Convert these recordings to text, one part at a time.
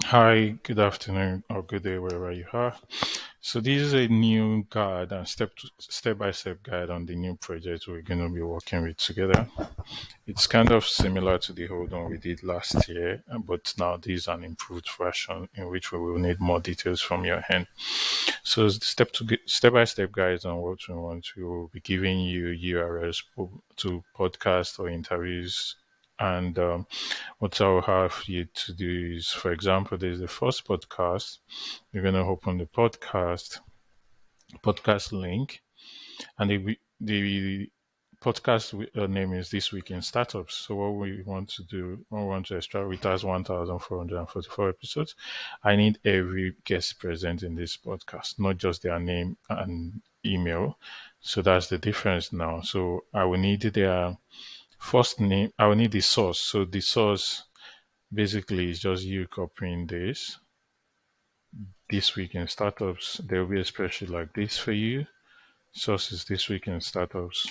Hi, good afternoon or good day wherever you are. So this is a new guide and step-by-step guide on the new project we're going to be working with together. It's kind of similar to the old one we did last year, but now this is an improved version in which we will need more details from your hand. So step-by-step guides on what we want. We will be giving you URLs to podcasts or interviews and what I'll have you to do is, for example, there's the first podcast. You're going to open the podcast link, and the podcast name is This Week in Startups. So what we want to do, we want to extract with us 1,444 episodes. I need every guest present in this podcast, not just their name and email. So that's the difference now. So I will need their first name. I will need the source. So the source basically is just you copying this week in startups. There will be a spreadsheet like this for you. Sources this week in startups.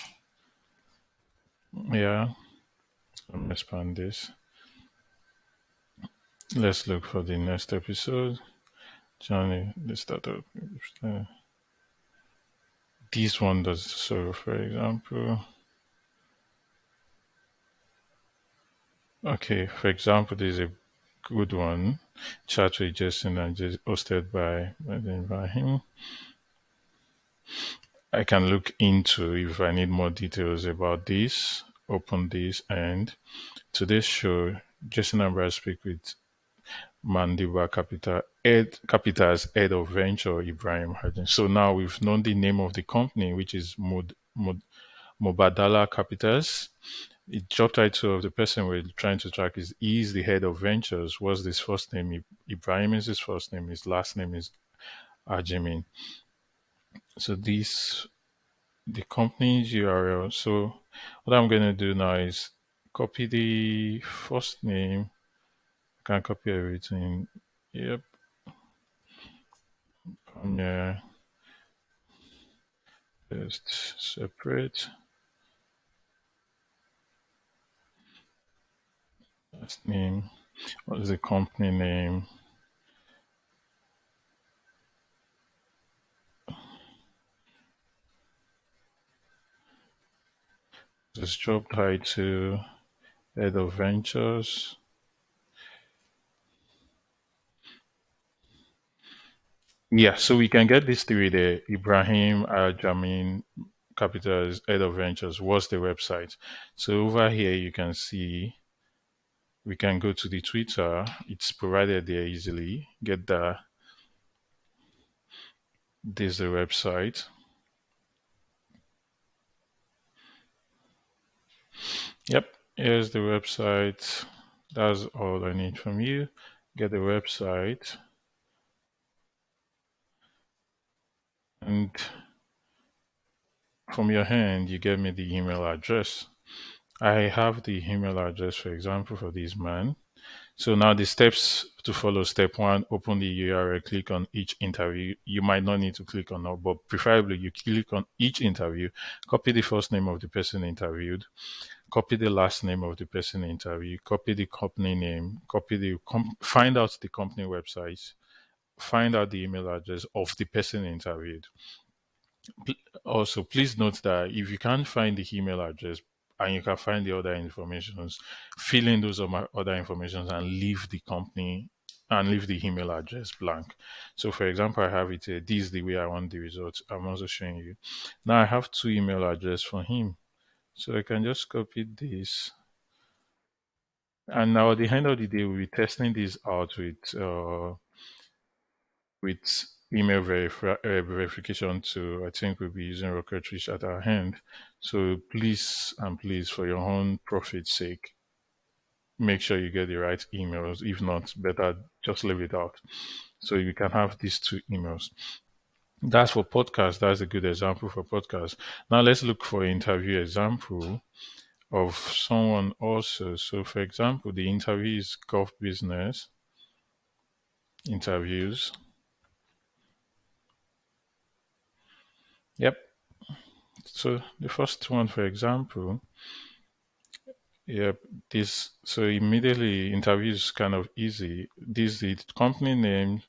Yeah, let me expand this. Let's look for the next episode. Johnny, the startup. This one does so, for example. Okay, for example, this is a good one. Chat with Jason and hosted by him. I can look into if I need more details about this. Open this, and today's show, Jason and Brad speak with Mandiba Capital's head of venture, Ibrahim Hajin. So now we've known the name of the company, which is Mobadala Capitals. The job title of the person we're trying to track is he's the head of ventures. What's his first name? Ibrahim is his first name. His last name is Ajimin. So the company's URL. So what I'm going to do now is copy the first name. Can copy everything. Yep. From here, just separate. Last name. What is the company name? This job title, head of ventures. Yeah, so we can get these three there. Ibrahim Al-Jamin Capital's head of ventures. What's the website? So over here you can see we can go to the Twitter. It's provided there easily. Get the this is the website. Yep, here's the website. That's all I need from you. Get the website and from your hand you get me the email address. I have the email address, for example, for this man. So now the steps to follow. Step one, open the URL, click on each interview. You might not need to click on all, but preferably you click on each interview, copy the first name of the person interviewed, copy the last name of the person interviewed, copy the company name, find out the company website, find out the email address of the person interviewed. Also, please note that if you can't find the email address and you can find the other informations, fill in those other informations and leave the company and leave the email address blank. So, for example, I have it here. This is the way I want the results. I'm also showing you. Now I have two email addresses for him. So I can just copy this. And now at the end of the day, we'll be testing this out with email verification to, I think we'll be using Rocket Reach at our hand. So please and please, for your own profit's sake, make sure you get the right emails. If not, better just leave it out. So you can have these two emails. That's for podcast. That's a good example for podcast. Now let's look for interview example of someone also. So for example, the interview is golf business interviews. Yep. So the first one, for example, Yep. This so immediately interviews kind of easy. This the company name.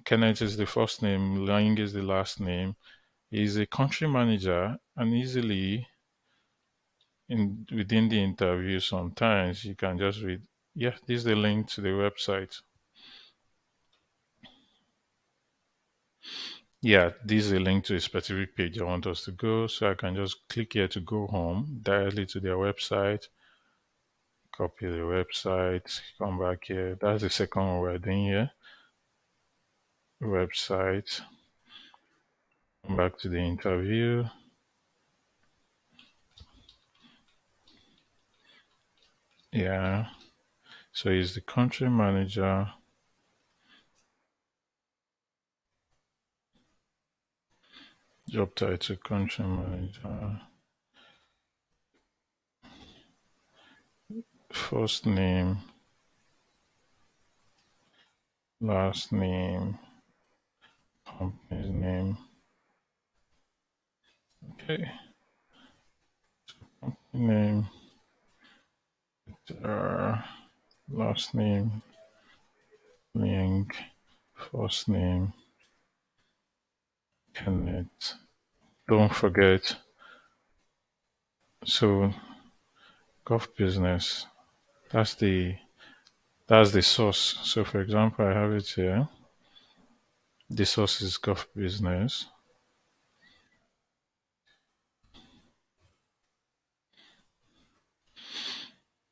Kenneth is the first name. Lang is the last name. He's a country manager, and easily in within the interview, sometimes you can just read. Yeah, this is the link to the website. Yeah, this is a link to a specific page I want us to go. So I can just click here to go home directly to their website. Copy the website, come back here. That's the second one we're doing here. Website, come back to the interview. Yeah, so he's the country manager. Job title, country manager. First name, last name, company's name. Okay, name, last name, link, first name, Kenneth. Don't forget. So, Gov Business. That's the source. So, for example, I have it here. The source is Gov Business.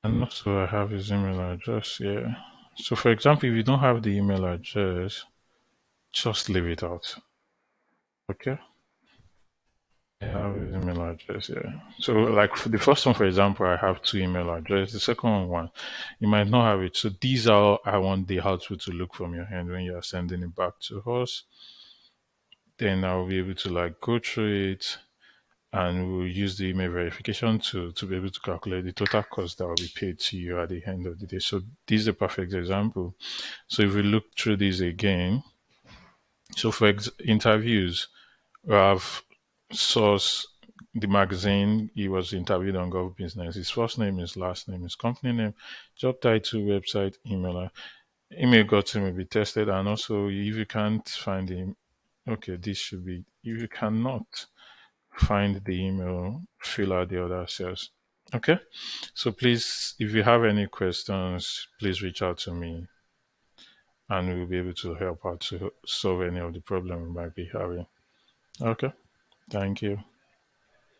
And also, I have his email address here. So, for example, if you don't have the email address, just leave it out. Okay? I have his email address here. So, like for the first one, for example, I have two email addresses. The second one, you might not have it. So, these are I want the output to look from your hand when you are sending it back to us. Then I'll be able to like go through it, and we'll use the email verification to be able to calculate the total cost that will be paid to you at the end of the day. So this is a perfect example. So if we look through this again, so for interviews, we have source, the magazine, he was interviewed on Gov Business. His first name, his last name, his company name, job title, website, email. Email got to may be tested, and also if you can't find him, okay, this should be, if you cannot find the email, fill out the other cells. Okay. So please, if you have any questions, please reach out to me and we'll be able to help out to solve any of the problem we might be having. Okay. Thank you.